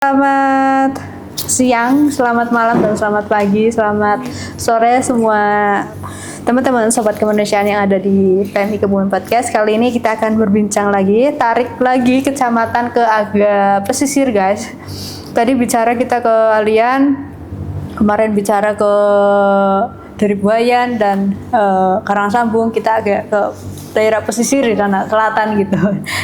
Selamat siang, selamat malam, dan selamat pagi, selamat sore semua teman-teman sobat kemanusiaan yang ada di PMI Kebumen Podcast. Kali ini kita akan berbincang lagi, tarik lagi kecamatan ke agak pesisir guys. Tadi bicara kita ke Alian, kemarin bicara ke dari Buayan dan Karangsambung, kita agak ke daerah pesisir di sana selatan gitu.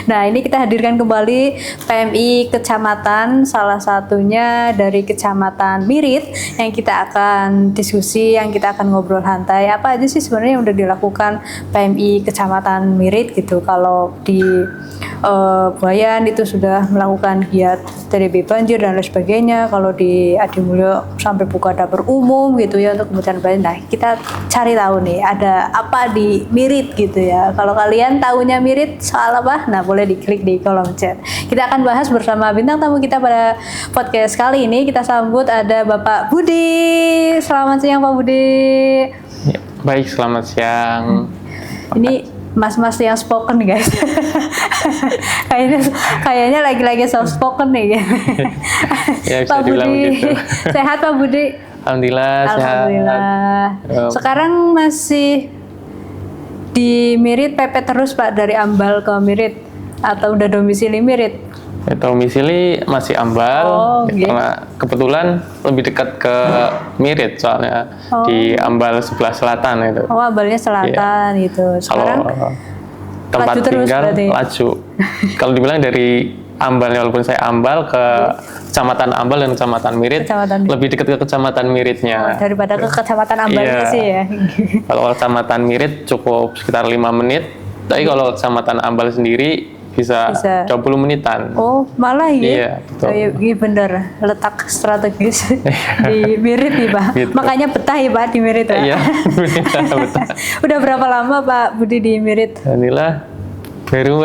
Nah, ini kita hadirkan kembali PMI kecamatan, salah satunya dari Kecamatan Mirit yang kita akan diskusi, yang kita akan ngobrol santai. Apa aja sih sebenarnya yang udah dilakukan PMI Kecamatan Mirit gitu. Kalau di Buayan itu sudah melakukan giat TDB banjir dan lain sebagainya. Kalau di Adimulyo sampai buka dapur umum gitu ya untuk kebutuhan banjir. Nah, kita cari tahu nih ada apa di Mirit gitu ya. Kalau kalian tahunya Mirit soal apa? Nah, boleh diklik di kolom chat. Kita akan bahas bersama bintang tamu kita pada podcast kali ini. Kita sambut ada Bapak Budi. Selamat siang Pak Budi. Ya, baik, selamat siang. Ini mas-mas yang spoken guys. kayaknya lagi-lagi soft spoken nih. Ya, Pak Budi, gitu. Sehat Pak Budi? Alhamdulillah, Alhamdulillah. sehat. Sekarang masih di Mirit pepet terus Pak, dari Ambal ke Mirit atau udah domisili Mirit? Domisili masih Ambal, karena kebetulan lebih dekat ke Mirit soalnya di Ambal sebelah selatan itu. Oh, Ambalnya selatan gitu. Sekarang Kalau tempat laju terus tinggal berarti? laju. Kalau dibilang dari Ambal, walaupun saya Ambal ke Kecamatan Ambal dan Kecamatan Mirit, lebih dekat ke Kecamatan Miritnya. Daripada ke Kecamatan Ambalnya sih ya. Kalau Kecamatan Mirit cukup sekitar 5 menit, tapi kalau Kecamatan Ambal sendiri bisa 20 menitan. Oh, malah ya? Iya, betul. Iya bener, letak strategis di Mirit nih Pak. Gitu. Makanya betah ya Pak di Mirit Pak. Iya, betah. Udah berapa lama Pak Budi di Mirit? Alhamdulillah, baru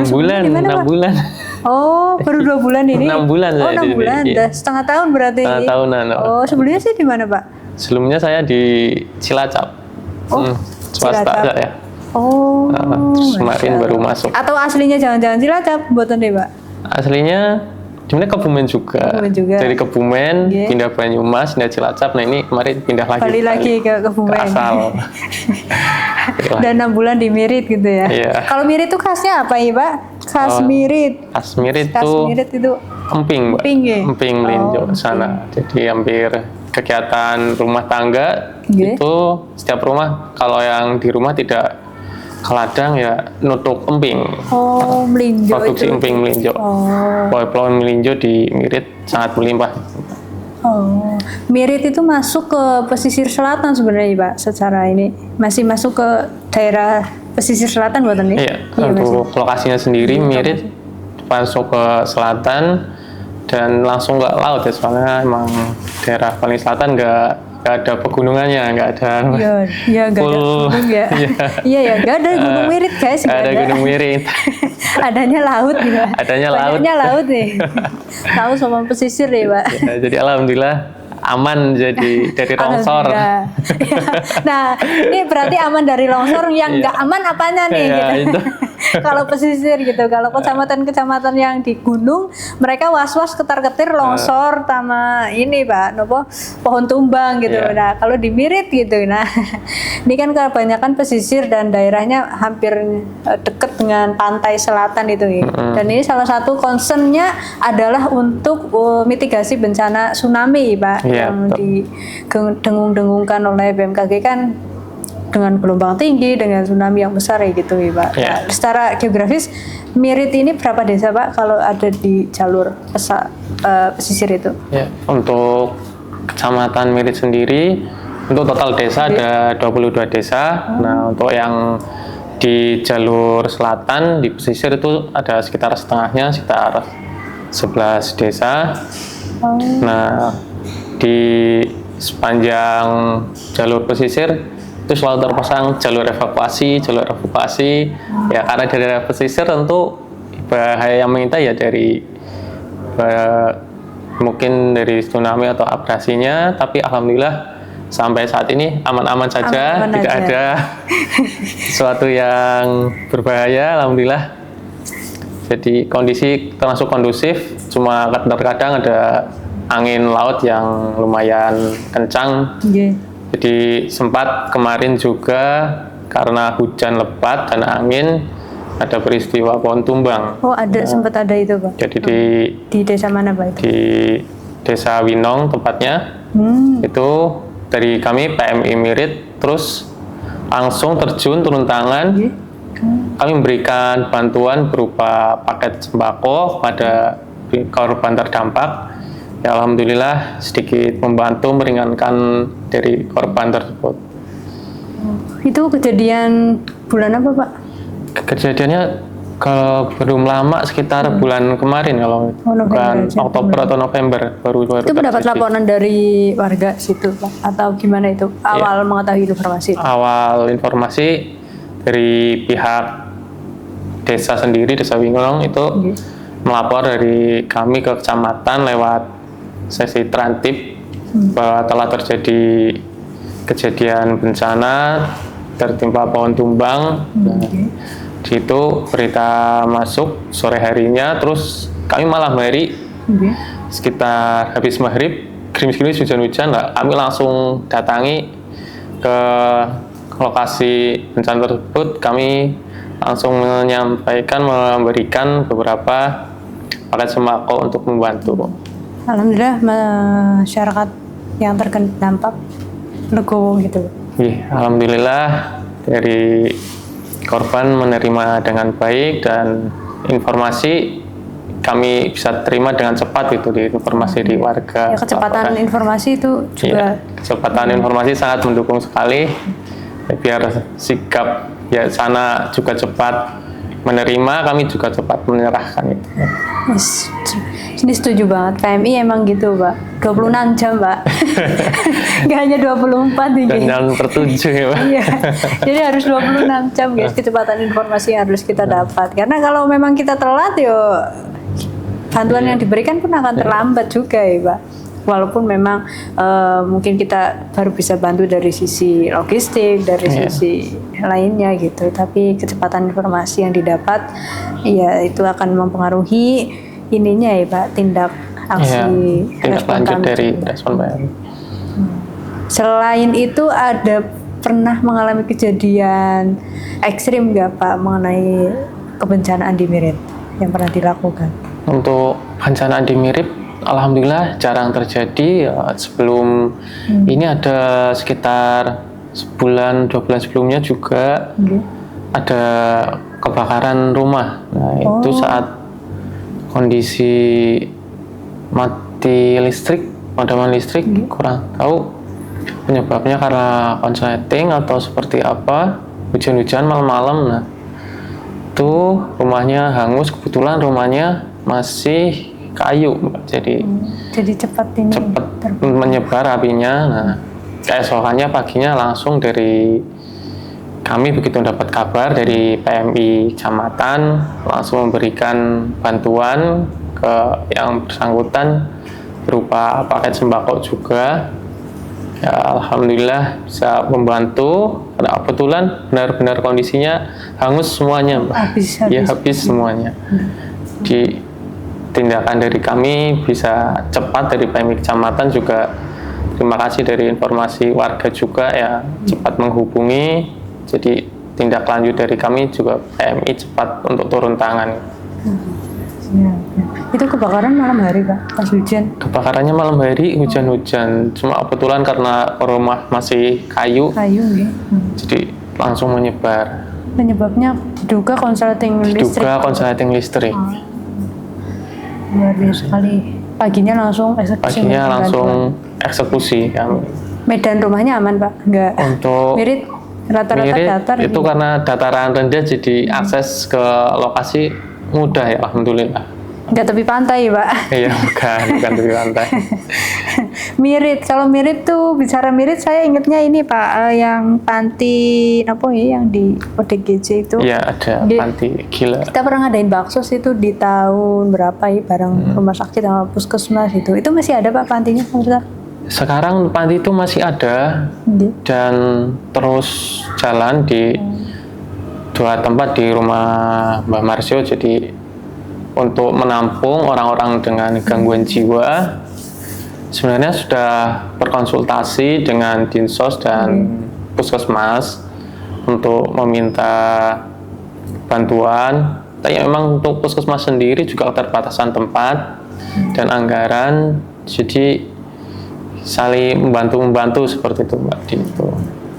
6 bulan, 6 bulan. Oh, baru 2 bulan ini? 6 bulan Oh, saya 6 bulan, iya. udah setengah tahun berarti. Setengah tahunan. Oh, sebelumnya sih di mana Pak? Sebelumnya saya di Cilacap. Swasta Cilacap. ya. Oh, terus kemarin baru masuk. Atau aslinya jangan-jangan Cilacap, buatan deh Pak? Aslinya sebenarnya Kebumen juga. Dari Kebumen pindah Banyumas, pindah Cilacap. Nah, ini kemarin pindah lagi. Balik lagi ke Kebumen. Ke asal. Dan 6 bulan di Mirit gitu ya. Iya. Kalau Mirit itu khasnya apa ya Pak? Khas Mirit. Khas Mirit itu emping, Mbak. Emping ya? Emping melinjo sana. Jadi hampir kegiatan rumah tangga itu setiap rumah, kalau yang di rumah tidak ke ladang ya nutuk emping. Oh, melinjo. Produksi itu. emping melinjo. Pohon melinjo di Mirit sangat melimpah. Oh, Mirit itu masuk ke pesisir selatan sebenarnya Pak, secara ini masih masuk ke daerah pesisir selatan buatan ini? Iya, untuk lokasinya sendiri Mirit masuk ke selatan dan langsung ke laut ya, soalnya emang daerah paling selatan nggak ada pegunungannya, nggak ada. Iya, nggak ada gunung ya. Iya, nggak ada gunung Mirit guys. Nggak ada gunung Mirit. Adanya laut gitu. Adanya laut nih. Laut sama pesisir deh Pak. Ya, jadi alhamdulillah aman dari longsor. Nah, ini berarti aman dari longsor. Yang nggak aman apanya nih? Ya, gitu. Kalau pesisir gitu, kalau kecamatan-kecamatan yang di gunung, mereka was-was ketar-ketir longsor sama ini Pak, pohon tumbang gitu. Nah, kalau di Mirit gitu, nah ini kan kebanyakan pesisir dan daerahnya hampir dekat dengan pantai selatan itu. Dan ini salah satu concernnya adalah untuk mitigasi bencana tsunami Pak, yang didengung-dengungkan oleh BMKG kan, dengan gelombang tinggi, dengan tsunami yang besar ya gitu ya Pak. Nah, secara geografis Mirit ini berapa desa Pak kalau ada di jalur pesisir itu? Ya, untuk Kecamatan Mirit sendiri, untuk total desa ada 22 desa. Nah, untuk yang di jalur selatan di pesisir itu ada sekitar setengahnya, sekitar 11 desa. Nah, di sepanjang jalur pesisir itu selalu terpasang jalur evakuasi. Ya, karena dari daerah pesisir tentu bahaya yang mengintai ya dari mungkin dari tsunami atau abrasinya, tapi alhamdulillah sampai saat ini aman-aman saja, tidak ada sesuatu yang berbahaya, alhamdulillah. Jadi kondisi termasuk kondusif, cuma kadang-kadang ada angin laut yang lumayan kencang. Nggih. Jadi sempat kemarin juga karena hujan lebat dan angin ada peristiwa pohon tumbang. Oh, sempat ada itu, Pak. Jadi Di desa mana, Pak, itu? di Desa Winong tempatnya. Itu dari kami PMI Mirit terus langsung terjun turun tangan. Nggih. Kami memberikan bantuan berupa paket sembako pada korban terdampak. Ya, alhamdulillah sedikit membantu meringankan dari korban tersebut. Itu kejadian bulan apa, Pak? Kejadiannya kalau belum lama sekitar bulan kemarin kalau bukan aja. Oktober atau November baru Itu mendapat terjadi. laporan dari warga situ, Pak? Atau gimana itu? Awal mengetahui informasi? Awal informasi dari pihak desa sendiri, Desa Winong itu melapor dari kami ke kecamatan lewat sesi trantip bahwa telah terjadi kejadian bencana tertimpa pohon tumbang. Nah, di situ berita masuk sore harinya, terus kami malam hari sekitar habis maghrib gerimis-gerimis hujan-hujan, kami langsung datangi ke lokasi bencana tersebut. Kami langsung memberikan beberapa paket sembako untuk membantu. Alhamdulillah masyarakat yang terkena dampak legowo gitu. Alhamdulillah dari korban menerima dengan baik dan informasi kami bisa terima dengan cepat itu di informasi di warga. Ya, kecepatan informasi itu juga. Kecepatan informasi sangat mendukung sekali. Biar sikap sana juga cepat menerima, kami juga cepat menyerahkan itu. Yes. Ini setuju banget. PMI emang gitu, Pak. 26 jam, Pak. Nggak hanya 24 ini. Dan per 7 ya, Pak. Iya. Jadi harus 26 jam, guys, kecepatan informasi yang harus kita dapat. Karena kalau memang kita telat, bantuan yang diberikan pun akan terlambat juga ya, Pak. Walaupun memang mungkin kita baru bisa bantu dari sisi logistik, dari sisi lainnya gitu. Tapi kecepatan informasi yang didapat, ya itu akan mempengaruhi ininya ya, Pak, tindak aksi tindak lanjut dari respon PMI. Selain itu ada pernah mengalami kejadian ekstrim nggak, Pak, mengenai kebencanaan di Mirit yang pernah dilakukan? Untuk bencana di Mirit, alhamdulillah jarang terjadi. Sebelum ini ada sekitar sebulan 2 bulan sebelumnya juga ada kebakaran rumah. Nah, itu saat kondisi mati listrik, pemadaman listrik, kurang tahu penyebabnya karena konsleting atau seperti apa, hujan-hujan malam-malam. Nah, itu rumahnya hangus, kebetulan rumahnya masih kayu, jadi cepat menyebar apinya. Nah, keesokannya paginya langsung dari kami begitu dapat kabar dari PMI Kecamatan langsung memberikan bantuan ke yang bersangkutan berupa paket sembako juga. Ya, alhamdulillah bisa membantu. Karena kebetulan benar-benar kondisinya hangus semuanya, Mbak. Habis semuanya. Di tindakan dari kami bisa cepat dari PMI Kecamatan juga. Terima kasih dari informasi warga juga ya cepat menghubungi. Jadi tindak lanjut dari kami juga PMI cepat untuk turun tangan. Itu kebakaran malam hari, Pak, pas hujan? Kebakarannya malam hari, hujan-hujan. Cuma kebetulan karena rumah masih kayu jadi langsung menyebar. Penyebabnya diduga konsleting listrik? Diduga konsleting listrik. Luar biasa sekali. Paginya langsung eksekusi. Medan rumahnya aman, Pak? Enggak? Untuk Mirit rata-rata datar itu gitu. Karena dataran rendah jadi akses ke lokasi mudah ya, alhamdulillah. Enggak tepi pantai, Pak? Iya, bukan tepi pantai. Mirit, kalau Mirit tuh, bicara Mirit saya ingatnya ini, Pak, yang panti apa ya, yang di ODGJ itu. Iya, ada panti gila. Kita pernah ngadain baksos itu di tahun berapa ya, bareng rumah sakit sama puskesmas itu. Itu masih ada, Pak, pantinya, Pak? Sekarang panti itu masih ada dan terus jalan di 2 tempat di rumah Mbah Marsio. Jadi untuk menampung orang-orang dengan gangguan jiwa. Sebenarnya sudah berkonsultasi dengan Dinsos dan Puskesmas untuk meminta bantuan. Tapi memang untuk Puskesmas sendiri juga keterbatasan tempat dan anggaran, jadi saling membantu seperti itu Mbak Di itu.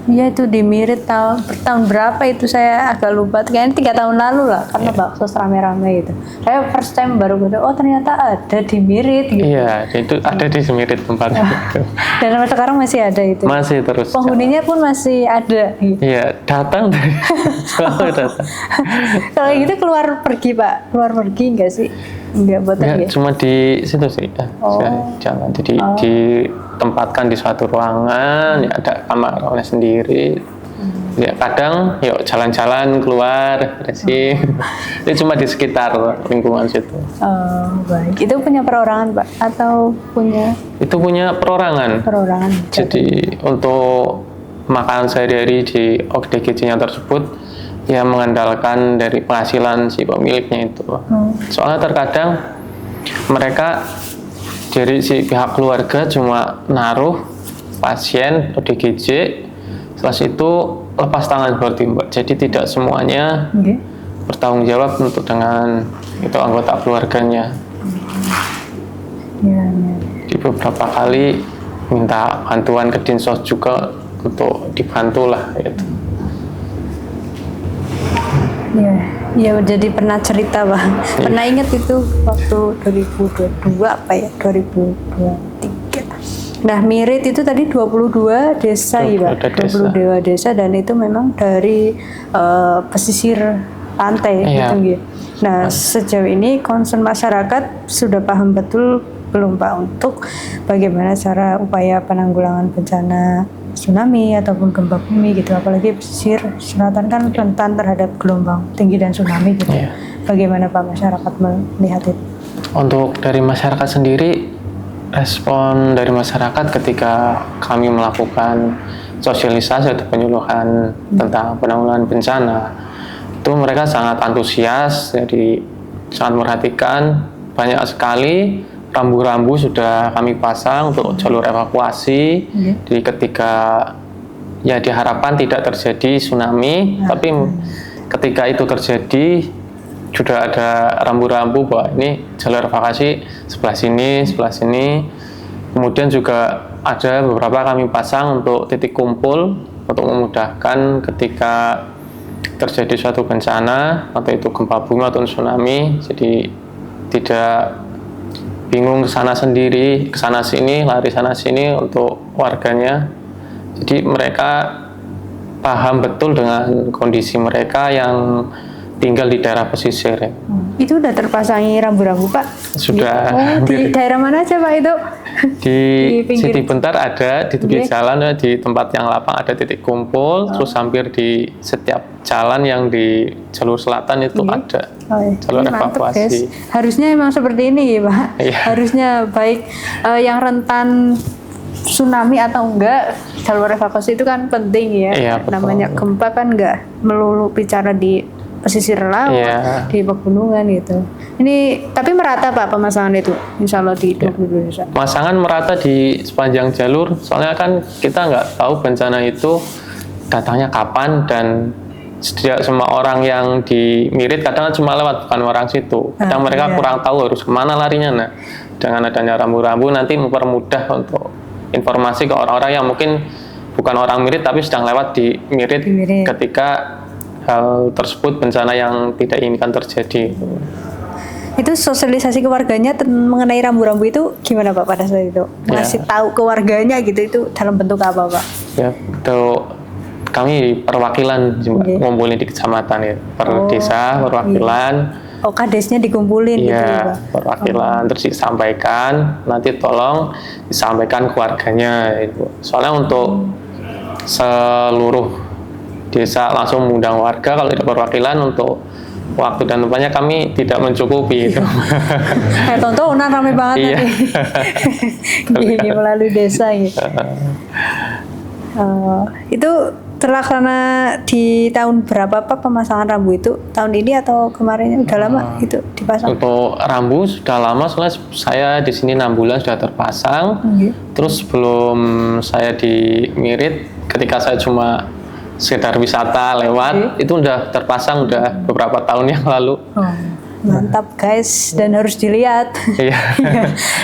Iya, itu di Mirit tahun berapa itu saya agak lupa, kayaknya 3 tahun lalu lah, karena bakso rame-rame gitu. Saya first time baru gitu, oh ternyata ada di Mirit gitu. Iya, itu ada di Mirit tempatnya itu. Dan sampai sekarang masih ada itu. Masih terus. Penghuninya pun masih ada. Gitu. Iya, datang dari selalu datang. Kalau gitu keluar pergi Pak, keluar pergi nggak sih? Nggak buat Ya, cuma di situ sih, jalan. Jadi ditempatkan di suatu ruangan, ya ada kamarnya sendiri. Ya kadang, yuk jalan-jalan keluar, refreshing. Itu cuma di sekitar lingkungan situ. Oh, baik. Itu punya perorangan Pak atau punya? Itu punya perorangan. Perorangan. Jadi untuk makanan sehari-hari di ODGJ-nya tersebut ya mengandalkan dari penghasilan si pemiliknya itu. Soalnya terkadang mereka dari si pihak keluarga cuma naruh pasien ODGJ, setelah itu lepas tangan seperti Mbak. Jadi tidak semuanya bertanggung jawab untuk dengan itu anggota keluarganya. Di beberapa kali minta bantuan ke Dinsos juga untuk dibantu lah gitu. Ya, jadi pernah cerita Bang. Pernah ingat itu waktu 2022 apa ya? 2023. Nah, Mirit itu tadi 22 desa ya, Pak. 22 desa dan itu memang dari pesisir pantai gitu ya. Nah, sejauh ini concern masyarakat sudah paham betul belum Pak untuk bagaimana cara upaya penanggulangan bencana tsunami ataupun gempa bumi gitu, apalagi pesisir selatan kan rentan terhadap gelombang tinggi dan tsunami gitu. Bagaimana Pak masyarakat melihat itu? Untuk dari masyarakat sendiri, respon dari masyarakat ketika kami melakukan sosialisasi atau penyuluhan tentang penanggulangan bencana, itu mereka sangat antusias, jadi sangat memperhatikan. Banyak sekali rambu-rambu sudah kami pasang untuk jalur evakuasi. Jadi ketika ya diharapkan tidak terjadi tsunami, tapi ketika itu terjadi sudah ada rambu-rambu bahwa ini jalur evakuasi sebelah sini. Kemudian juga ada beberapa kami pasang untuk titik kumpul untuk memudahkan ketika terjadi suatu bencana, atau itu gempa bumi atau tsunami, jadi tidak bingung kesana sendiri, kesana sini, lari sana sini untuk warganya. Jadi mereka paham betul dengan kondisi mereka yang tinggal di daerah pesisir. Itu udah terpasangi rambu-rambu Pak? Sudah. Di daerah mana aja Pak itu? Di Siti Bentar ada, di tepi jalan, di tempat yang lapang ada titik kumpul, terus hampir di setiap jalan yang di jalur selatan itu ada jalur evakuasi. Harusnya emang seperti ini ya Pak. Harusnya baik yang rentan tsunami atau enggak, jalur evakuasi itu kan penting ya. Namanya gempa kan enggak melulu bicara di pesisir laut, di pegunungan gitu. Ini tapi merata Pak pemasangan itu, insya Allah di 22 desa. Pemasangan merata di sepanjang jalur, soalnya kan kita nggak tahu bencana itu datangnya kapan, dan tidak semua orang yang di Mirit kadang cuma lewat, bukan orang situ. Kadang mereka kurang tahu harus kemana larinya. Nah, dengan adanya rambu-rambu nanti mempermudah untuk informasi ke orang-orang yang mungkin bukan orang Mirit tapi sedang lewat di Mirit ketika hal tersebut, bencana yang tidak inginkan terjadi. Itu sosialisasi ke warganya mengenai rambu-rambu itu gimana Pak pada saat itu? Ngasih tahu ke warganya gitu, itu dalam bentuk apa Pak? Ya, itu kami perwakilan ngumpulin di kecamatan ya, per desa perwakilan. Kadesnya dikumpulin gitu ya Pak? Perwakilan, terus disampaikan, nanti tolong disampaikan ke warganya itu. Soalnya untuk seluruh desa langsung mengundang warga, kalau tidak perwakilan untuk waktu dan tempatnya kami tidak mencukupi itu. Tontonan rame banget tadi. Gini melalui desa gitu. Itu terlaksana di tahun berapa Pak pemasangan rambu itu? Tahun ini atau kemarin? Udah lama itu dipasang? Untuk rambu sudah lama, soalnya saya di sini 6 bulan sudah terpasang. Terus sebelum saya di Mirit, ketika saya cuma sekedar wisata lewat, itu udah terpasang udah beberapa tahun yang lalu. Mantap guys, dan harus dilihat. Iya.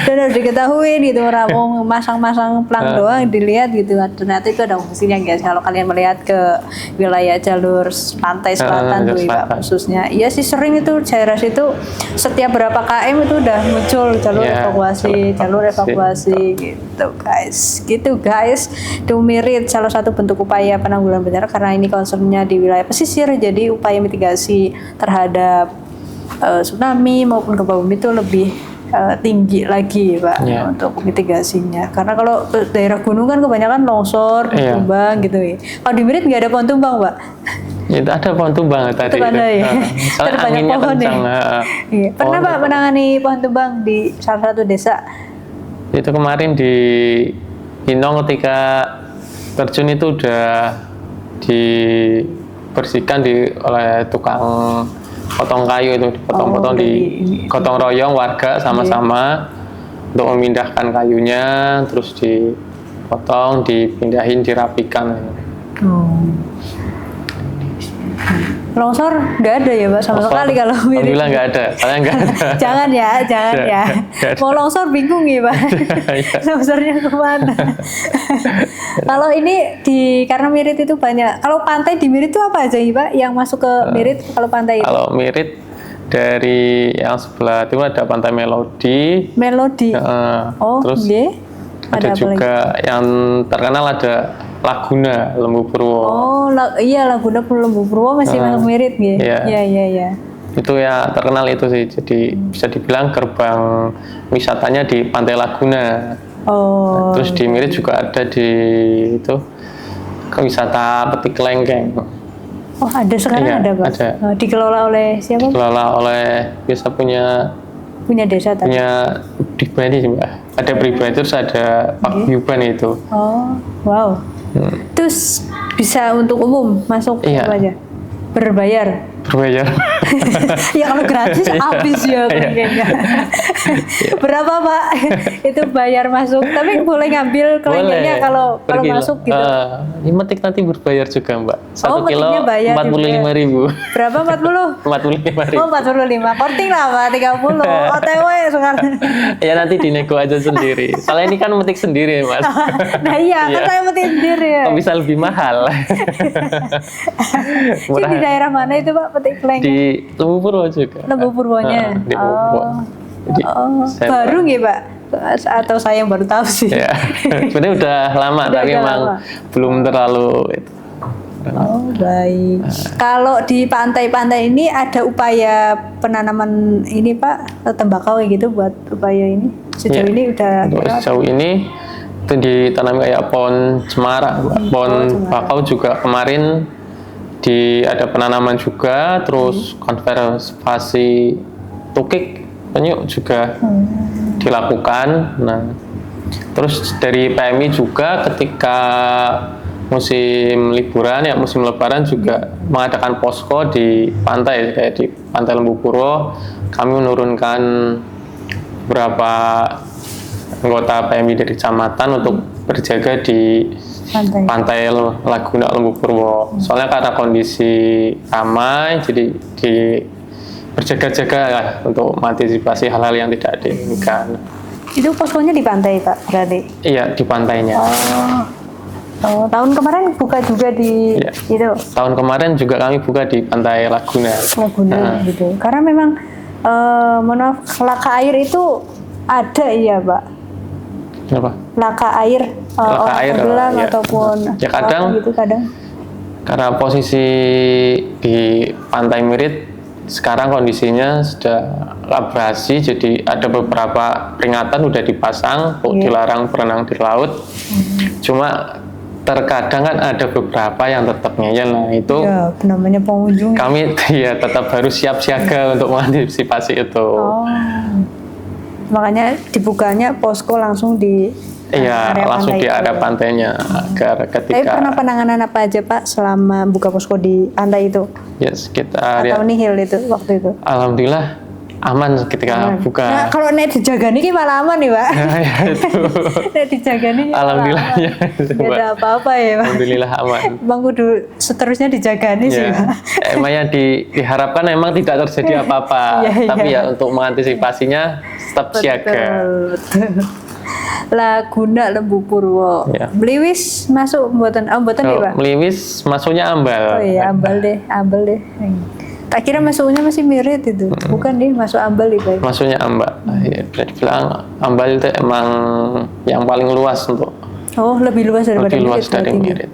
Dan harus diketahui gitu, rampung masang-masang pelang doang dilihat gitu. Ternyata itu ada fungsinya guys. Kalau kalian melihat ke wilayah jalur pantai selatan tuh Pak khususnya. Iya sih sering itu daerah situ setiap berapa km itu udah muncul jalur evakuasi gitu guys. Gitu guys. Mirit salah satu bentuk upaya penanggulangan bencana karena ini concernnya di wilayah pesisir, jadi upaya mitigasi terhadap tsunami maupun gempa bumi itu lebih tinggi lagi Pak untuk mitigasinya. Karena kalau daerah gunung kan kebanyakan longsor, tumbang gitu ya. Kalau di Mirit nggak ada pohon tumbang Pak? Itu ada pohon tumbang tadi. Itu ada ya. Soalnya banyak pohon kencang. Iya. Pernah Pak menangani pohon tumbang di salah satu desa? Itu kemarin di Inong ketika terjun itu udah dibersihkan oleh tukang potong kayu itu, dipotong-potong gotong royong warga sama-sama untuk memindahkan kayunya, terus dipotong, dipindahin, dirapikan. Longsor nggak ada ya Pak sama sekali kalau Mirit? Alhamdulillah nggak ada, soalnya nggak ada. Jangan ya. Mau longsor bingung ya Pak. Longsornya kemana? Kalau ini karena Mirit itu banyak. Kalau pantai di Mirit itu apa aja ya Pak yang masuk ke Mirit kalau pantai itu? Kalau Mirit dari yang sebelah timur ada Pantai Melodi. Terus ada juga yang terkenal ada Laguna Lembu Purwo. Iya Laguna Lembu Purwo masih masuk Mirit ya. Iya. Itu ya terkenal itu sih. Jadi bisa dibilang gerbang wisatanya di Pantai Laguna. Terus di Mirit juga ada di itu wisata Petik Lengkeng. Ada sekarang ada Pak. Ada. Dikelola oleh siapa? Dikelola oleh biasa punya desa tadi. Punya pribadi sih Mbak. Ada pribadi terus ada Pak Yuban itu. Wow. Terus bisa untuk umum masuk apa aja? Berbayar. Ya kalau gratis habis ya kayaknya. Berapa Pak itu bayar masuk? Tapi boleh ngambil kelengkengnya kalau masuk gitu. Ini metik nanti berbayar juga Mbak. 1 kilo 45.000. Berapa 40? 45.000. 45. Korting lah Pak 30. OTW sekarang. Ya nanti dinego aja sendiri. Soalnya ini kan metik sendiri Mas. Nah iya kan saya metik sendiri ya. Kok bisa lebih mahal? Di daerah mana itu Pak petik kelengkeng? Di Lembu Purwo juga. Lembu Purwonya. Di Purwo. Jadi, baru nggak Pak? Atau saya yang baru tahu sih? Ya, sebenarnya udah lama, tapi memang belum terlalu itu. Baik. Kalau di pantai-pantai ini ada upaya penanaman ini Pak, tembakau gitu buat upaya ini? Sejauh ini udah sejauh ini itu ditanam kayak pohon cemara, pohon bakau juga kemarin ada penanaman juga, terus konservasi tukik penyu juga dilakukan. Nah, terus dari PMI juga ketika musim liburan ya musim lebaran juga mengadakan posko di pantai kayak di Pantai Lembu Purwo. Kami menurunkan beberapa anggota PMI dari kecamatan untuk berjaga di Pantai Laguna Lembu Purwo. Soalnya karena kondisi ramai, jadi berjaga-jaga lah untuk mengantisipasi hal-hal yang tidak diinginkan. Itu poskonya di pantai Pak berarti? Iya di pantainya. Tahun kemarin buka juga di itu? Tahun kemarin juga kami buka di Pantai Laguna. Gitu. Karena memang laka air itu ada iya Pak? Kenapa? Laka air tenggelam ataupun kadang gitu kadang. Karena posisi di Pantai Mirit sekarang kondisinya sudah abrasi, jadi ada beberapa peringatan udah dipasang untuk dilarang berenang di laut. Cuma terkadang kan ada beberapa yang tetap ngeyel. Nah itu namanya pengunjung. Kami tetap harus siap siaga untuk mengantisipasi itu. makanya dibukanya posko langsung di Iya, area langsung pantai di area itu. pantainya agar Tapi ketika pernah penanganan apa aja Pak selama buka posko di pantai itu? ya sekitar Atau ya, nihil itu waktu itu? alhamdulillah aman ketika buka. Nah, kalau nek dijaga nih malah aman nih Pak. Ya, itu. Nek dijaga nih Alhamdulillahnya itu, Gak Mbak. ada apa-apa ya Pak. Alhamdulillah aman. Bang kudu seterusnya dijaga nih sih Ya, Pak. emangnya diharapkan emang tidak terjadi apa-apa, Iya, tapi iya. ya untuk mengantisipasinya tetap siaga. Betul. Laguna Lembu Purwo. Ya. Meliwis masuk mboten mboten ya Kalau Pak. meliwis masuknya ambal. Oh iya, ambal deh. Tak kira masuknya masih mirip itu. Bukan deh, masuk ambal nih Pak. Masuknya ambal. Ya, bisa dibilang ambal itu emang yang paling luas untuk Oh, lebih luas daripada lebih luas mirip dari berarti. Mirit.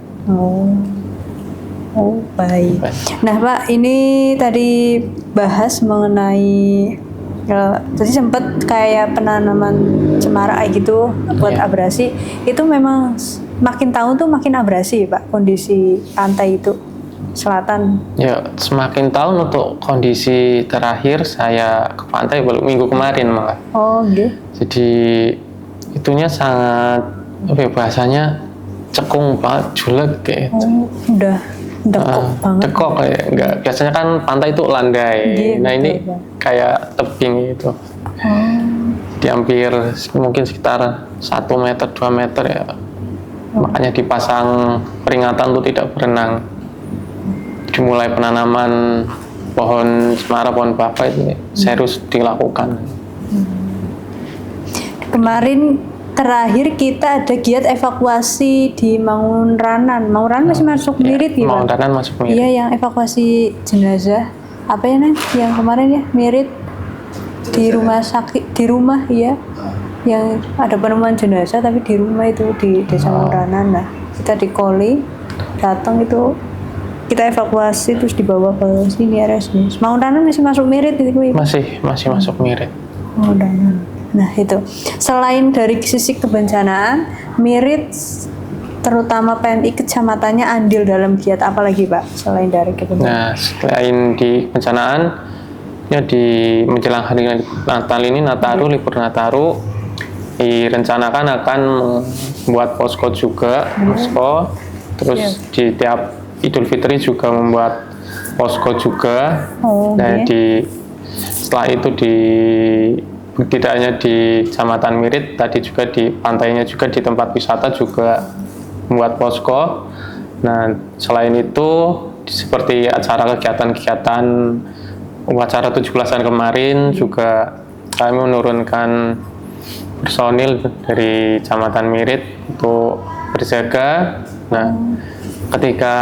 Oh, baik. Nah, Pak, ini tadi bahas mengenai tadi sempat kayak penanaman cemara kayak gitu buat Iya. abrasi. Itu memang makin tahun tuh makin abrasi, Pak, kondisi pantai itu selatan. Ya, semakin tahun untuk kondisi terakhir saya ke pantai baru minggu kemarin malah. Oh, gitu. Jadi itunya sangat apa ya, bahasanya cekung banget, julek kayak itu. Oh, udah dekok banget. Cekok kayak enggak, biasanya kan pantai itu landai. Iya, Nah, betul, ini Bang. kayak tebing gitu. Di hampir mungkin sekitar 1 meter 2 meter ya. Makanya dipasang peringatan untuk tidak berenang. Dimulai penanaman pohon cemara, pohon bapa itu serius dilakukan. Kemarin terakhir kita ada giat evakuasi di Mangunranan. Mangunranan masih masuk Mirit ya, Pak? Mangunranan masuk Mirit. Iya, yang evakuasi jenazah. Apa ya, Nan? Yang kemarin ya, Mirit di rumah sakit, di rumah ya. Yang ada penemuan jenazah tapi di rumah itu di Desa Mangunranan. Nah, kita di Koli datang itu kita evakuasi terus dibawa ke sini RSUD. Mangunranan masih masuk Mirit itu, Ibu? Masih masuk Mirit. Mangunranan. Nah itu, selain dari sisi kebencanaan, Mirit terutama PMI kecamatannya andil dalam giat apa lagi Pak selain dari kebencanaan? Nah, selain di bencanaan, ya di menjelang hari Natal ini, Nataru, libur Nataru, direncanakan akan membuat posko juga, posko. Terus di tiap Idul Fitri juga membuat posko juga. Oh, Nah, oke. setelah itu tidak hanya di Kecamatan Mirit, tadi juga di pantainya juga di tempat wisata juga membuat posko. Nah, selain itu seperti acara kegiatan-kegiatan upacara 17-an kemarin juga kami menurunkan personil dari Kecamatan Mirit untuk berjaga. Nah, ketika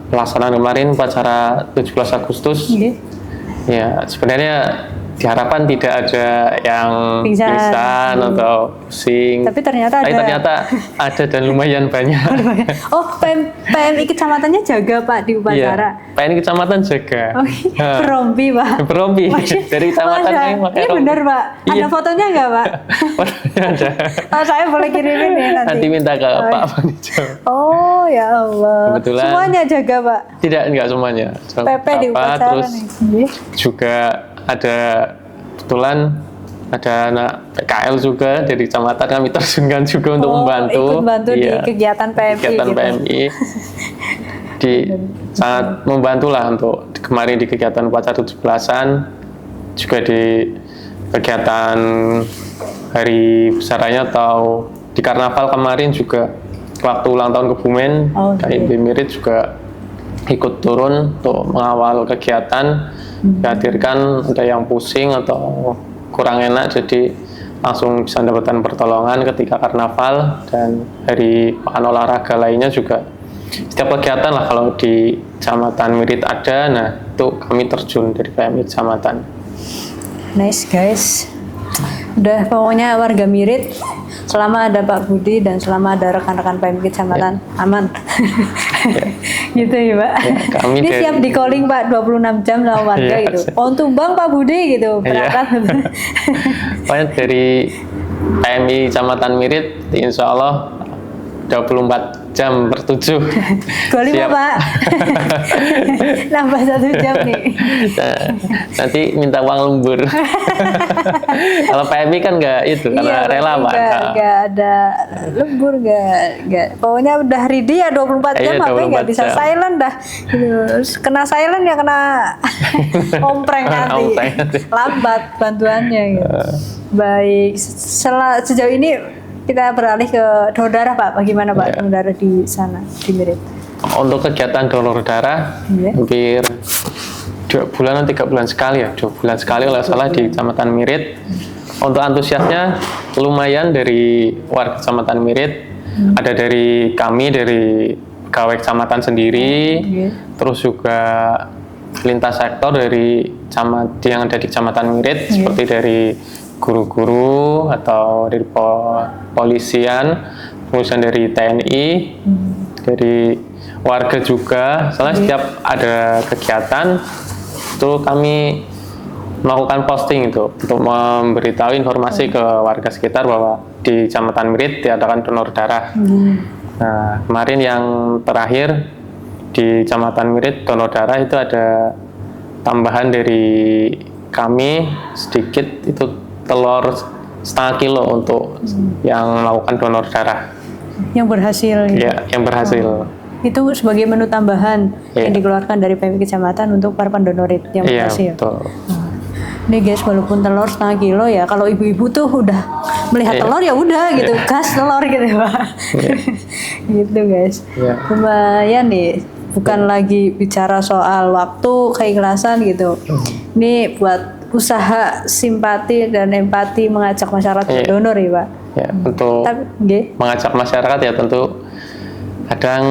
pelaksanaan kemarin upacara 17 Agustus, Iya. ya sebenarnya diharapkan tidak ada yang pingsan atau pusing. Tapi ternyata ada dan lumayan banyak. Oh, PMI kecamatannya jaga Pak di upacara. Iya, PNI kecamatan jaga. Oh, iya. Perompi Pak. Perompi dari kecamatan Masa? kami pakai Ini rompi. benar Pak. Ada Iya. fotonya nggak Pak? Fotonya ada. Oh, saya boleh kirimin ya nanti. Nanti minta ke Pak Panijo. Oh ya Allah. Kebetulan. Semuanya jaga Pak. Enggak semuanya. PP di Beberapa, upacara terus nih. juga ada kebetulan ada anak PKL juga dari kecamatan kami terjunkan juga untuk membantu. Ikut bantu di Iya, kegiatan PMI. kegiatan gitu. PMI sangat membantu lah untuk kemarin di kegiatan upacara 17-an, juga di kegiatan hari besarnya atau di karnaval kemarin juga waktu ulang tahun Kebumen, KIB Mirit juga ikut turun untuk mengawal kegiatan. Dihadirkan ada yang pusing atau kurang enak, jadi langsung bisa mendapatkan pertolongan ketika karnaval dan hari pekan olahraga lainnya juga. Setiap kegiatan lah kalau di Kecamatan Mirit ada, nah itu kami terjun dari PMI Kecamatan. Nice guys. Udah pokoknya warga Mirit selama ada Pak Budi dan selama ada rekan-rekan PMI Kecamatan aman. Gitu ya Pak. Kami Ini siap di calling Pak 26 jam sama warga Iya, gitu. Pohon tumbang Pak Budi gitu. Berangkat. Pokoknya dari PMI Kecamatan Mirit, insya Allah 24 jam per 7. 25 Siap. Pak. Nambah 1 jam nih. Nah, nanti minta uang lembur. Kalau PMI kan nggak itu, karena rela Pak. Nggak ada lembur, nggak. Pokoknya udah ready ya 24 jam, Iya, apa nggak 24 bisa jam. silent dah. Gitu. Terus kena silent ya kena ompreng nanti. Ompreng nanti. Lambat bantuannya gitu. Baik, sejauh ini kita beralih ke donor darah Pak. Bagaimana Pak Iya. donor darah di sana di Mirit? Untuk kegiatan donor darah Iya. hampir 2 bulan atau 3 bulan sekali ya, 2 bulan sekali kalau salah di Kecamatan Mirit. Untuk antusiasnya lumayan dari warga Kecamatan Mirit, ada dari kami, dari pegawai kecamatan sendiri, Iya. terus juga lintas sektor dari yang ada di Kecamatan Mirit, seperti dari guru-guru atau dari polisian, kemudian dari TNI, dari warga juga. Soalnya setiap ada kegiatan itu kami melakukan posting itu untuk memberitahu informasi ke warga sekitar bahwa di Kecamatan Mirit diadakan donor darah. Nah, kemarin yang terakhir di Kecamatan Mirit donor darah itu ada tambahan dari kami sedikit, itu telur setengah kilo untuk yang melakukan donor darah. Yang berhasil. Gitu. Ya, yang berhasil. Itu sebagai menu tambahan Iya. yang dikeluarkan dari PMI Kecamatan untuk para pendonor yang Iya, berhasil. betul. Ini guys, walaupun telur setengah kilo ya, kalau ibu-ibu tuh udah melihat Iya. telur ya udah gitu, gas telur gitu Pak. Gitu guys. Iya. Lumayan nih, bukan lagi bicara soal waktu, keikhlasan gitu. Ini buat usaha simpati dan empati mengajak masyarakat Iya. donor ya Pak. Ya, untuk Tapi, nggih. mengajak masyarakat ya tentu kadang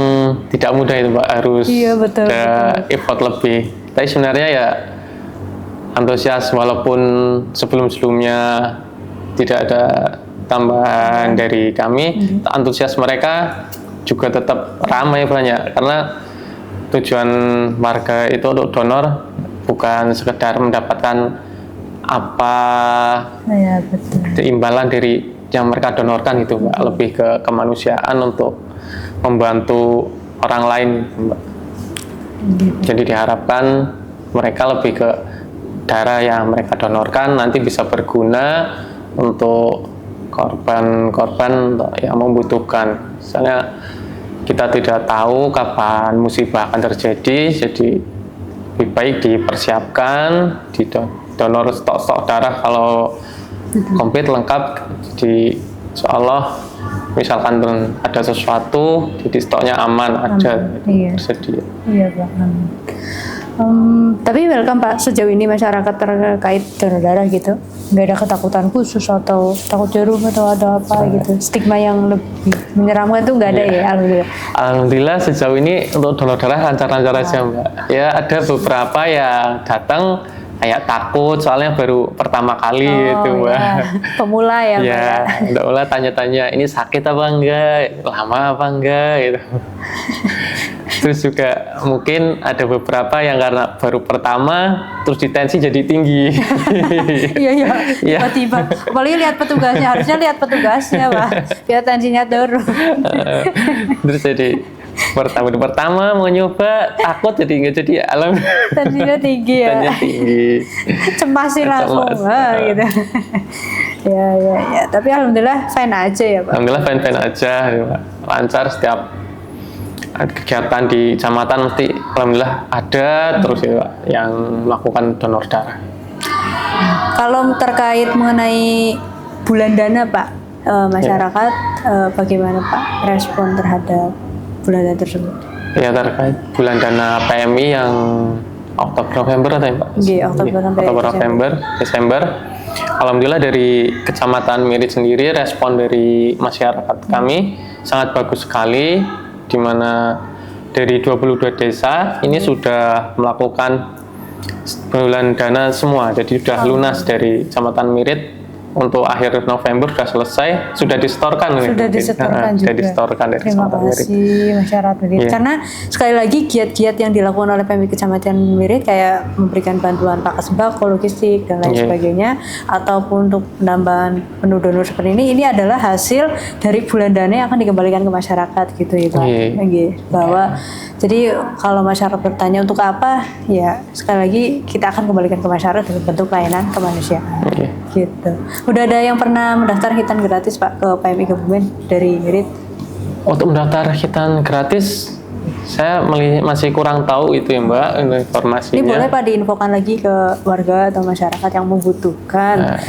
tidak mudah itu Pak, harus Iya, betul, ada effort lebih. Tapi sebenarnya ya antusias, walaupun sebelum-sebelumnya tidak ada tambahan dari kami, antusias mereka juga tetap ramai banyak, karena tujuan warga itu untuk donor bukan sekedar mendapatkan apa Iya betul. imbalan dari yang mereka donorkan gitu Mbak, lebih ke kemanusiaan untuk membantu orang lain Mbak. Jadi diharapkan mereka lebih ke darah yang mereka donorkan nanti bisa berguna untuk korban-korban yang membutuhkan. Misalnya kita tidak tahu kapan musibah akan terjadi, jadi lebih baik dipersiapkan, donor stok-stok darah kalau komplit lengkap, jadi insya Allah misalkan ada sesuatu jadi stoknya aman, ada Iya. tersedia. Iya Pak. Tapi welcome Pak, sejauh ini masyarakat terkait donor darah gitu, nggak ada ketakutan khusus atau takut jarum atau ada apa gitu, stigma yang lebih menyeramkan itu nggak ada ya, alhamdulillah. Alhamdulillah sejauh ini untuk donor darah lancar-lancar aja Mbak. Ya ada beberapa yang datang kayak takut soalnya baru pertama kali gitu Mbak. Ya. Pemula ya Pak. Ya, Mbak Ula tanya-tanya ini sakit apa enggak, lama apa enggak gitu. Terus juga mungkin ada beberapa yang karena baru pertama terus ditensi jadi tinggi. Iya iya, Iya. tiba-tiba. Apalagi lihat petugasnya, harusnya lihat petugasnya Pak, biar tensinya turun. Terus jadi pertama mau nyoba takut jadi nggak jadi, alhamdulillah Tensinya tinggi ya. tensinya tinggi. Cemas sih langsung, Cemas. gitu. Ya. Tapi alhamdulillah fine aja ya Pak. Alhamdulillah fine-fine aja ya, Pak. Lancar setiap kegiatan di kecamatan mesti alhamdulillah ada terus ya Pak, yang melakukan donor darah. Kalau terkait mengenai bulan dana Pak, masyarakat bagaimana Pak respon terhadap bulan dana tersebut? Ya terkait bulan dana PMI yang Oktober November atau ya Pak? Iya, Oktober sampai Oktober November Desember. Alhamdulillah dari Kecamatan Mirit sendiri respon dari masyarakat kami sangat bagus sekali, di mana dari 22 desa ini sudah melakukan bulan dana semua, jadi sudah lunas dari Kecamatan Mirit untuk akhir November sudah selesai, sudah disetorkan. Sudah disetorkan juga. Sudah disetorkan dari Terima Kecamatan Mirit. kasih masyarakat Mirit. Iya. Karena sekali lagi giat-giat yang dilakukan oleh PMI Kecamatan Mirit kayak memberikan bantuan paket sembako, logistik dan lain Iya. sebagainya, ataupun untuk penambahan menu donor seperti ini adalah hasil dari bulan dana yang akan dikembalikan ke masyarakat gitu ya Pak. Iya. Oke. Bahwa jadi kalau masyarakat bertanya untuk apa, ya sekali lagi kita akan kembalikan ke masyarakat dalam bentuk layanan kemanusiaan. Iya. Gitu. Udah ada yang pernah mendaftar hitan gratis Pak ke PMI Kebumen dari Mirit? Untuk mendaftar hitan gratis, saya masih kurang tahu itu ya Mbak, informasinya. Ini boleh Pak diinfokan lagi ke warga atau masyarakat yang membutuhkan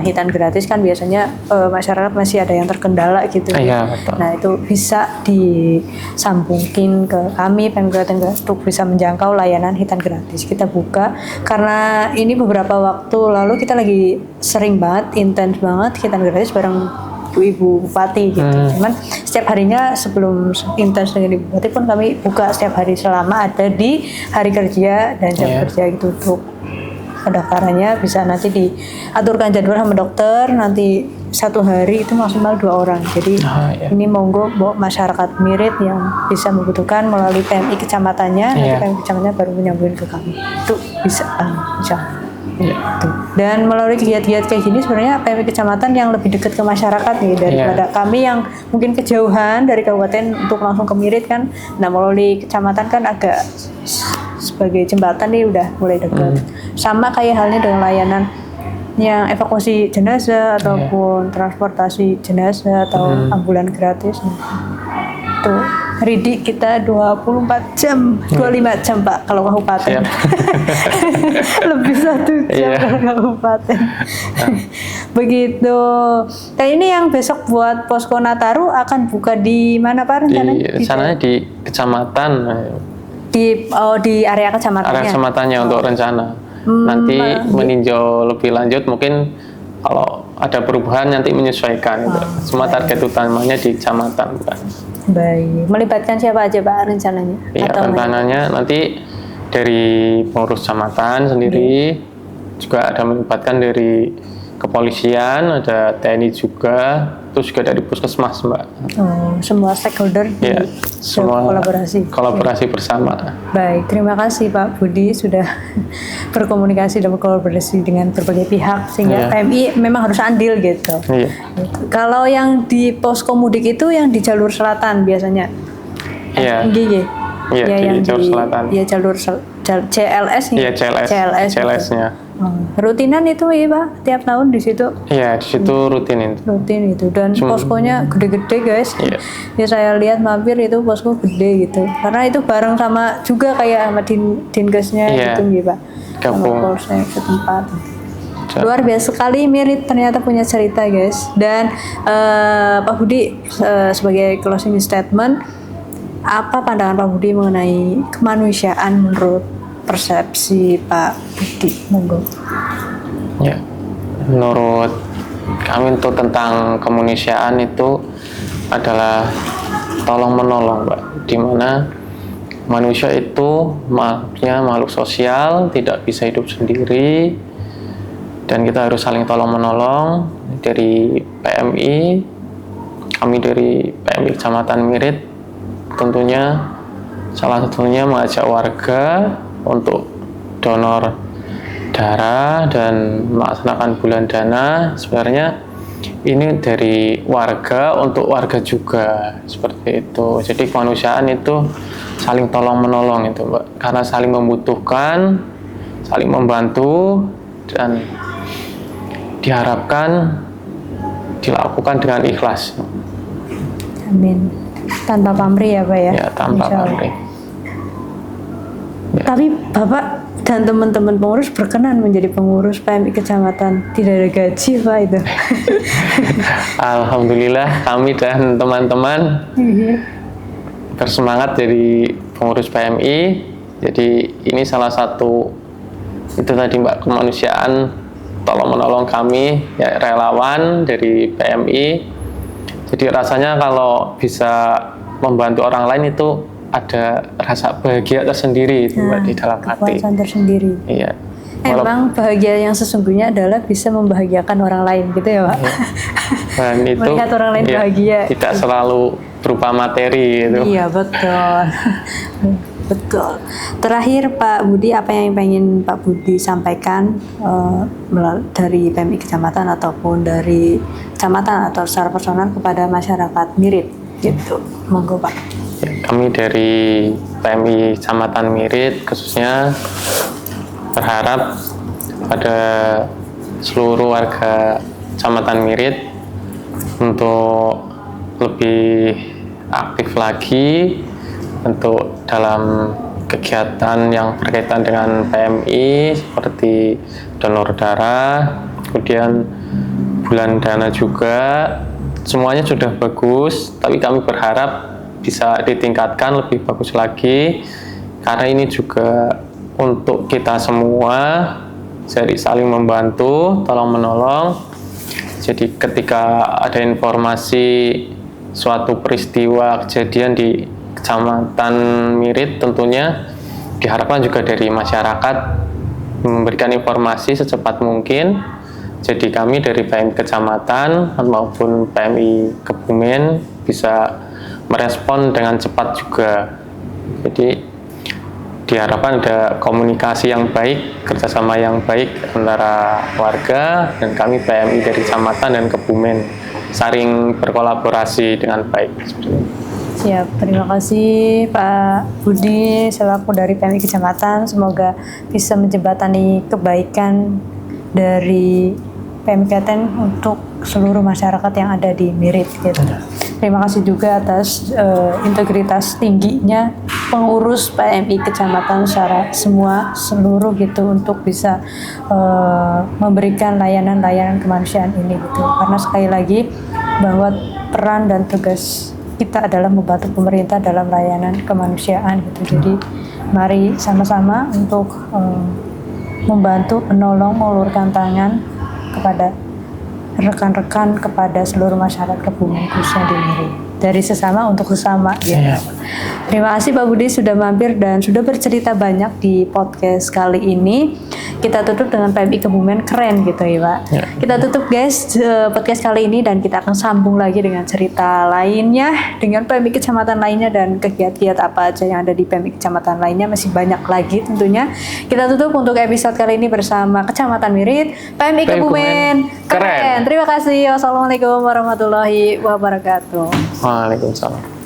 hitan gratis, kan biasanya masyarakat masih ada yang terkendala gitu. Iya, betul. Nah itu bisa disambungin ke kami PMI Kabupaten untuk bisa menjangkau layanan hitan gratis. Kita buka karena ini beberapa waktu lalu kita lagi sering banget, intens banget hitan gratis bareng Ibu Bupati gitu. Cuman setiap harinya sebelum intens dengan Ibu Bupati pun kami buka setiap hari selama ada di hari kerja dan jam kerja gitu. Untuk pendaftarannya bisa nanti diaturkan jadwal sama dokter, nanti satu hari itu maksimal 2 orang. Jadi ini monggo masyarakat Mirit yang bisa membutuhkan melalui PMI kecamatannya, nanti PMI kecamatannya baru menyambungin ke kami. Itu bisa Dan melalui kegiatan kayak gini sebenarnya PMI kecamatan yang lebih dekat ke masyarakat nih daripada kami yang mungkin kejauhan dari kabupaten untuk langsung ke Mirit kan. Nah melalui kecamatan kan agak sebagai jembatan nih udah mulai dekat. Sama kayak halnya dengan layanan yang evakuasi jenazah ataupun transportasi jenazah atau ambulan gratis. Tuh, Ridi kita 24 jam, 25 jam Pak kalau kabupaten. Lebih 1 jam kalau kabupaten. Begitu. Dan ini yang besok buat posko Nataru akan buka di mana Pak rencananya? Di sananya di kecamatan. Di area kecamatannya. Area kecamatannya untuk rencana. Nanti meninjau lebih lanjut mungkin kalau ada perubahan nanti menyesuaikan. Semua target utamanya di kecamatan bukan. Baik, melibatkan siapa aja Pak rencananya? Iya, rencananya nanti dari pengurus kecamatan sendiri, juga ada melibatkan dari kepolisian, ada TNI juga, terus juga dari puskesmas Mbak. Semua stakeholder semua kolaborasi bersama. Baik, terima kasih Pak Budi sudah berkomunikasi dan berkolaborasi dengan berbagai pihak sehingga PMI memang harus andil gitu. Kalau yang di posko mudik itu yang di jalur selatan biasanya. Iya, di jalur selatan. Iya, jalur CLS nih. Iya, CLS-nya. Rutinan itu ya Pak, tiap tahun di situ? Iya, di situ rutin itu. Rutin itu, dan poskonya gede-gede guys. Ya saya lihat mampir itu posko gede gitu. Karena itu bareng sama juga kayak sama dinkesnya gitu ya Pak. Sama polsek setempat. Luar biasa sekali Mirit ternyata punya cerita guys. Dan Pak Budi sebagai closing statement, apa pandangan Pak Budi mengenai kemanusiaan menurut persepsi Pak Budi? Monggo. Ya, menurut kami untuk tentang kemanusiaan itu adalah tolong menolong, Mbak. Dimana manusia itu makhluk sosial, tidak bisa hidup sendiri, dan kita harus saling tolong menolong. Dari PMI, kami dari PMI Kecamatan Mirit, tentunya salah satunya mengajak warga untuk donor darah dan melaksanakan bulan dana. Sebenarnya ini dari warga untuk warga juga, seperti itu. Jadi kemanusiaan itu saling tolong menolong itu Mbak, karena saling membutuhkan, saling membantu, dan diharapkan dilakukan dengan ikhlas. Amin. Tanpa pamrih ya Pak ya? Ya, tanpa pamrih. Ya. Tapi Bapak dan teman-teman pengurus berkenan menjadi pengurus PMI Kecamatan, tidak ada gaji Pak itu? Alhamdulillah kami dan teman-teman bersemangat jadi pengurus PMI. Jadi ini salah satu itu tadi Mbak, kemanusiaan, tolong menolong kami ya, relawan dari PMI. Jadi rasanya kalau bisa membantu orang lain itu ada rasa bahagia tersendiri itu Mbak, di dalam hati. Kepuasan tersendiri. Iya. Emang bahagia yang sesungguhnya adalah bisa membahagiakan orang lain gitu ya Pak? Dan itu Melihat orang lain ya, bahagia. tidak selalu berupa materi gitu. Iya betul. Betul. Terakhir Pak Budi, apa yang pengen Pak Budi sampaikan dari PMI Kecamatan ataupun dari kecamatan atau secara personal kepada masyarakat Mirit gitu? Monggo Pak. Ya, kami dari PMI Kecamatan Mirit khususnya berharap pada seluruh warga Kecamatan Mirit untuk lebih aktif lagi untuk dalam kegiatan yang berkaitan dengan PMI seperti donor darah, kemudian bulan dana juga, semuanya sudah bagus, tapi kami berharap bisa ditingkatkan lebih bagus lagi karena ini juga untuk kita semua, jadi saling membantu, tolong menolong. Jadi ketika ada informasi suatu peristiwa kejadian di Kecamatan Mirit, tentunya diharapkan juga dari masyarakat memberikan informasi secepat mungkin. Jadi kami dari PMI Kecamatan maupun PMI Kebumen bisa merespon dengan cepat juga. Jadi diharapkan ada komunikasi yang baik, kerjasama yang baik antara warga dan kami PMI dari Kecamatan dan Kebumen saling berkolaborasi dengan baik. Siap, terima kasih Pak Budi selaku dari PMI Kecamatan. Semoga bisa menjembatani kebaikan dari PMI Kecamatan untuk seluruh masyarakat yang ada di Mirit gitu. Terima kasih juga atas integritas tingginya pengurus PMI Kecamatan secara seluruh gitu untuk bisa memberikan layanan-layanan kemanusiaan ini gitu. Karena sekali lagi bahwa peran dan tugas kita adalah membantu pemerintah dalam layanan kemanusiaan gitu. Jadi mari sama-sama untuk membantu, menolong, mengulurkan tangan kepada rekan-rekan, kepada seluruh masyarakat Kebumen khususnya di Mirit. Dari sesama untuk sesama gitu. Terima kasih Pak Budi sudah mampir dan sudah bercerita banyak di podcast kali ini. Kita tutup dengan PMI Kebumen keren gitu ya Pak. Kita tutup guys podcast kali ini dan kita akan sambung lagi dengan cerita lainnya dengan PMI Kecamatan lainnya dan kegiatan apa aja yang ada di PMI Kecamatan lainnya, masih banyak lagi tentunya. Kita tutup untuk episode kali ini bersama Kecamatan Mirit, PMI Kebumen keren. Terima kasih. Wassalamualaikum warahmatullahi wabarakatuh. Waalaikumsalam.